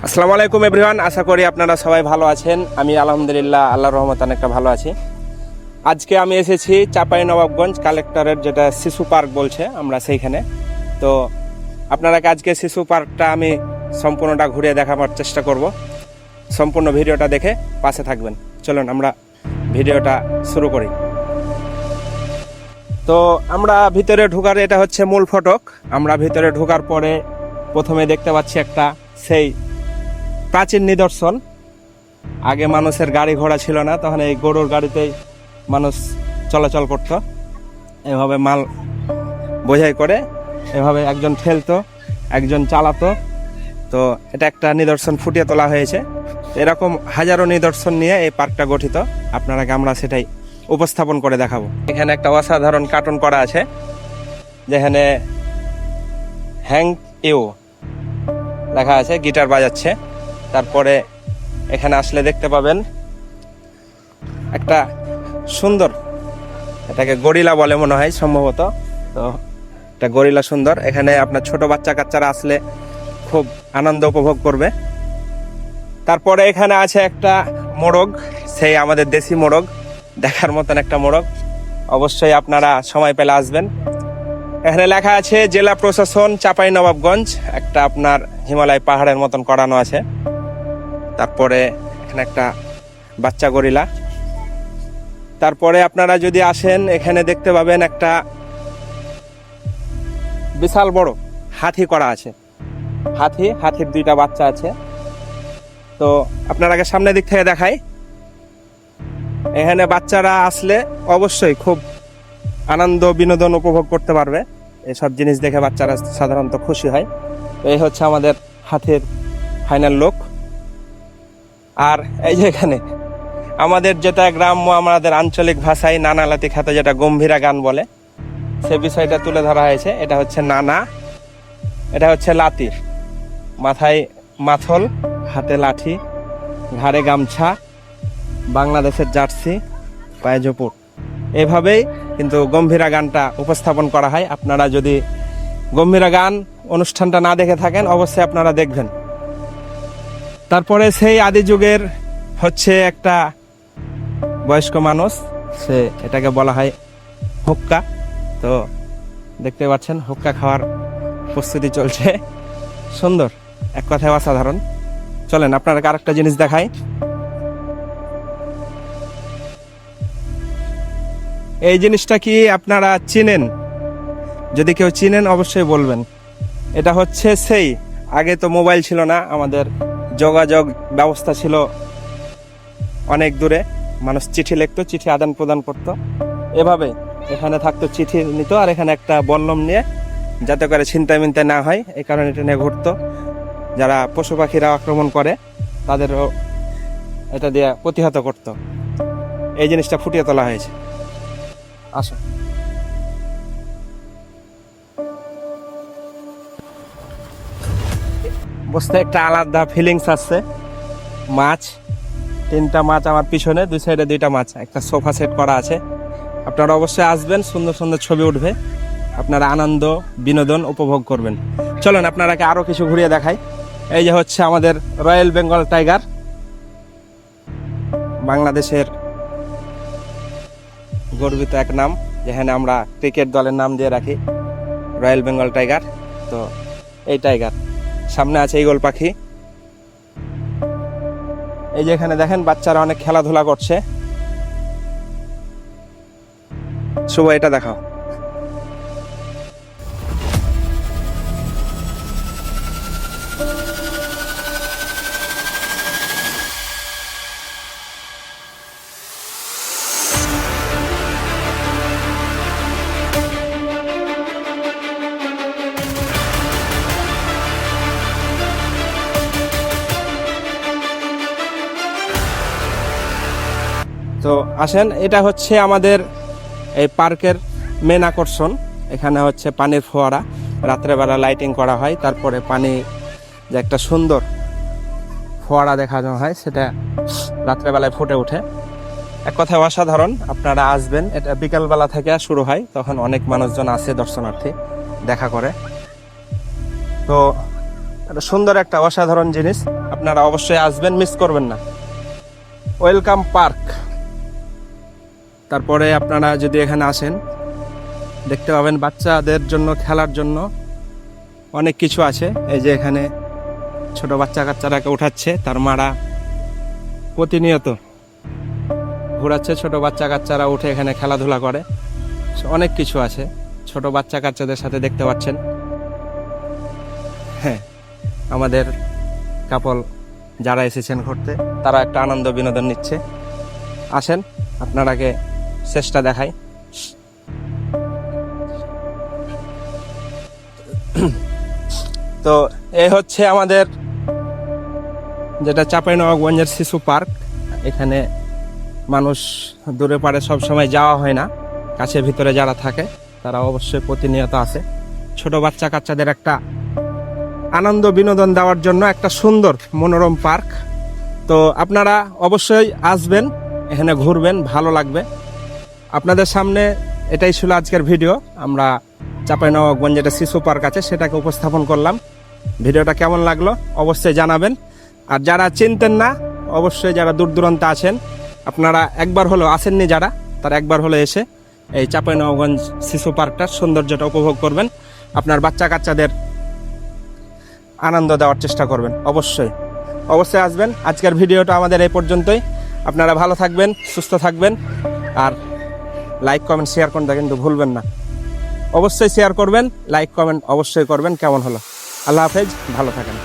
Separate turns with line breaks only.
আসসালামু আলাইকুম এভরিওয়ান, আশা করি আপনারা সবাই ভালো আছেন। আমি আলহামদুলিল্লাহ আল্লাহর রহমতে অনেকটা ভালো আছি। আজকে আমি এসেছি চাঁপাইনবাবগঞ্জ কালেক্টরের যেটা শিশু পার্ক বলছে আমরা সেইখানে। তো আপনারা আজকে শিশু পার্কটা আমি সম্পূর্ণটা ঘুরিয়ে দেখাবার চেষ্টা করব। সম্পূর্ণ ভিডিওটা দেখে পাশে থাকবেন। চলুন আমরা ভিডিওটা শুরু করি। তো আমরা ভিতরে ঢোকার, এটা হচ্ছে মূল ফটক। আমরা ভিতরে ঢোকার পরে প্রথমে দেখতে পাচ্ছি একটা সেই প্রাচীন নিদর্শন। আগে মানুষের গাড়ি ঘোড়া ছিল না, তখন এই গরুর গাড়িতেই মানুষ চলাচল করত। এভাবে মাল বোঝাই করে এভাবে একজন ঠেলতো, একজন চালাতো। তো এটা একটা নিদর্শন ফুটিয়ে তোলা হয়েছে। এরকম হাজারো নিদর্শন নিয়ে এই পার্কটা গঠিত। আপনারাকে আমরা সেটাই উপস্থাপন করে দেখাবো। এখানে একটা অসাধারণ কার্টুন করা আছে, যেখানে হ্যাংক ইউ লেখা আছে, গিটার বাজাচ্ছে। তারপরে এখানে আসলে দেখতে পাবেন একটা সুন্দর, এটাকে গরিলা বলে মনে হয় সম্ভবত। তো এটা গরিলা সুন্দর। এখানে আপনার ছোট বাচ্চা কাচ্চারা আসলে খুব আনন্দ উপভোগ করবে। তারপরে এখানে আছে একটা মোরগ, সেই আমাদের দেশি মোরগ, দেখার মতন একটা মোরগ। অবশ্যই আপনারা সময় পেলে আসবেন। এখানে লেখা আছে জেলা প্রশাসন চাঁপাইনবাবগঞ্জ, একটা আপনার হিমালয় পাহাড়ের মতন করানো আছে। তারপরে এখানে একটা বাচ্চা গরিলা। তারপরে আপনারা যদি আসেন এখানে দেখতে পাবেন একটা বিশাল বড় হাতি করা আছে। হাতির দুইটা বাচ্চা আছে। তো আপনারাকে সামনের দিক থেকে দেখাই। এখানে বাচ্চারা আসলে অবশ্যই খুব আনন্দ বিনোদন উপভোগ করতে পারবে। এসব জিনিস দেখে বাচ্চারা সাধারণত খুশি হয়। তো এই হচ্ছে আমাদের হাতির ফাইনাল লুক। আর এই যে এখানে আমাদের যেটা গ্রাম্য, আমাদের আঞ্চলিক ভাষায় নানালাতি খ্যাত যেটা গম্ভীরা গান বলে, সে বিষয়টা তুলে ধরা হয়েছে। এটা হচ্ছে নানা, এটা হচ্ছে লাতির, মাথায় মাথল, হাতে লাঠি, ঘাড়ে গামছা, বাংলাদেশের জার্সি, পায়ে জপুর। এভাবেই কিন্তু গম্ভীরা গানটা উপস্থাপন করা হয়। আপনারা যদি গম্ভীরা গান অনুষ্ঠানটা না দেখে থাকেন, অবশ্যই আপনারা দেখবেন। তারপরে সেই আদি যুগের হচ্ছে একটা বয়স্ক মানুষ, সে এটাকে বলা হয় হুক্কা। তো দেখতে পাচ্ছেন হুক্কা খাওয়ার প্রস্তুতি চলছে। সুন্দর, এক কথায় অসাধারণ। চলেন আপনারা আরেকটা জিনিস দেখাই। এই জিনিসটা কি আপনারা চিনেন? যদি কেউ চিনেন অবশ্যই বলবেন। এটা হচ্ছে সেই, আগে তো মোবাইল ছিল না, আমাদের যোগাযোগ ব্যবস্থা ছিল অনেক দূরে। মানুষ চিঠি লিখতো, চিঠি আদান প্রদান করতো। এভাবে এখানে থাকতো, চিঠি নিত, আর এখানে একটা বল্লম নিয়ে, যাতে করে ছিনতাই মিনতাই না হয়, এই কারণে এটা নিয়ে ঘুরতো। যারা পশু পাখিরা আক্রমণ করে তাদেরও এটা দিয়ে প্রতিহত করত। এই জিনিসটা ফুটিয়ে তোলা হয়েছে। আসো। বসতে একটা আলাদা ফিলিংস আসছে। মাছ, 3টা মাছ আমার পিছনে, দুই সাইডে 2টা মাছ, একটা সোফা সেট করা আছে। আপনারা অবশ্যই আসবেন, সুন্দর সুন্দর ছবি উঠবে, আপনারা আনন্দ বিনোদন উপভোগ করবেন। চলেন আপনারাকে আরো কিছু ঘুরিয়ে দেখাই। এই যে হচ্ছে আমাদের রয়্যাল বেঙ্গল টাইগার, বাংলাদেশের গর্বিত এক নাম, যেখানে আমরা ক্রিকেট দলের নাম দিয়ে রাখি রয়্যাল বেঙ্গল টাইগার। তো এই টাইগার, সামনে আছে ঈগল পাখি। এই যে এখানে দেখেন বাচ্চারা অনেক খেলাধুলা করছে। শুভ, এটা দেখাও। তো আসেন, এটা হচ্ছে আমাদের এই পার্কের মেন আকর্ষণ। এখানে হচ্ছে পানির ফোয়ারা, রাত্রেবেলা লাইটিং করা হয়। তারপরে পানি যে একটা সুন্দর ফোয়ারা দেখানো হয়, সেটা রাত্রেবেলায় ফুটে ওঠে। এক কথায় অসাধারণ। আপনারা আসবেন, এটা বিকালবেলা থেকে শুরু হয়, তখন অনেক মানুষজন আসে দর্শনার্থী দেখা করে। তো এটা সুন্দর একটা অসাধারণ জিনিস, আপনারা অবশ্যই আসবেন, মিস করবেন না। Welcome park. তারপরে আপনারা যদি এখানে আসেন দেখতে পাবেন বাচ্চাদের জন্য খেলার জন্য অনেক কিছু আছে। এই যে এখানে ছোট বাচ্চা কাচ্চারাকে উঠাচ্ছে, তার মারা প্রতিনিয়ত ঘোরাচ্ছে, ছোট বাচ্চা কাচ্চারা উঠে এখানে খেলাধুলা করে। অনেক কিছু আছে ছোট বাচ্চা কাচ্চাদের সাথে, দেখতে পাচ্ছেন। হ্যাঁ, আমাদের কাপল যারা এসেছেন ঘুরতে তারা একটা আনন্দ বিনোদন নিচ্ছে। আসেন, আপনারাকে চেষ্টা দেখাই। তো এই হচ্ছে আমাদের যেটা চাঁপাইনবাবগঞ্জের শিশু পার্ক। এখানে মানুষ দূরে পারে সব সময় যাওয়া হয় না, কাছে ভিতরে যারা থাকে তারা অবশ্যই প্রতিনিয়ত আসে। ছোট বাচ্চা কাচ্চাদের একটা আনন্দ বিনোদন দেওয়ার জন্য একটা সুন্দর মনোরম পার্ক। তো আপনারা অবশ্যই আসবেন, এখানে ঘুরবেন, ভালো লাগবে। আপনাদের সামনে এটাই ছিল আজকের ভিডিও। আমরা চাঁপাইনবাবগঞ্জ যেটা শিশু পার্ক আছে সেটাকে উপস্থাপন করলাম। ভিডিওটা কেমন লাগলো অবশ্যই জানাবেন। আর যারা চিনতেন না, অবশ্যই যারা দূর দূরান্তে আছেন, আপনারা একবার হলেও আসেননি যারা, তারা একবার হলে এসে এই চাঁপাইনবাবগঞ্জ শিশু পার্কটার সৌন্দর্যটা উপভোগ করবেন। আপনার বাচ্চা কাচ্চাদের আনন্দ দেওয়ার চেষ্টা করবেন। অবশ্যই অবশ্যই আসবেন। আজকের ভিডিওটা আমাদের এই পর্যন্তই। আপনারা ভালো থাকবেন, সুস্থ থাকবেন, আর লাইক কমেন্ট শেয়ার করতে কিন্তু ভুলবেন না। অবশ্যই শেয়ার করবেন, লাইক কমেন্ট অবশ্যই করবেন। কেমন হলো? আল্লাহ হাফেজ, ভালো থাকেন।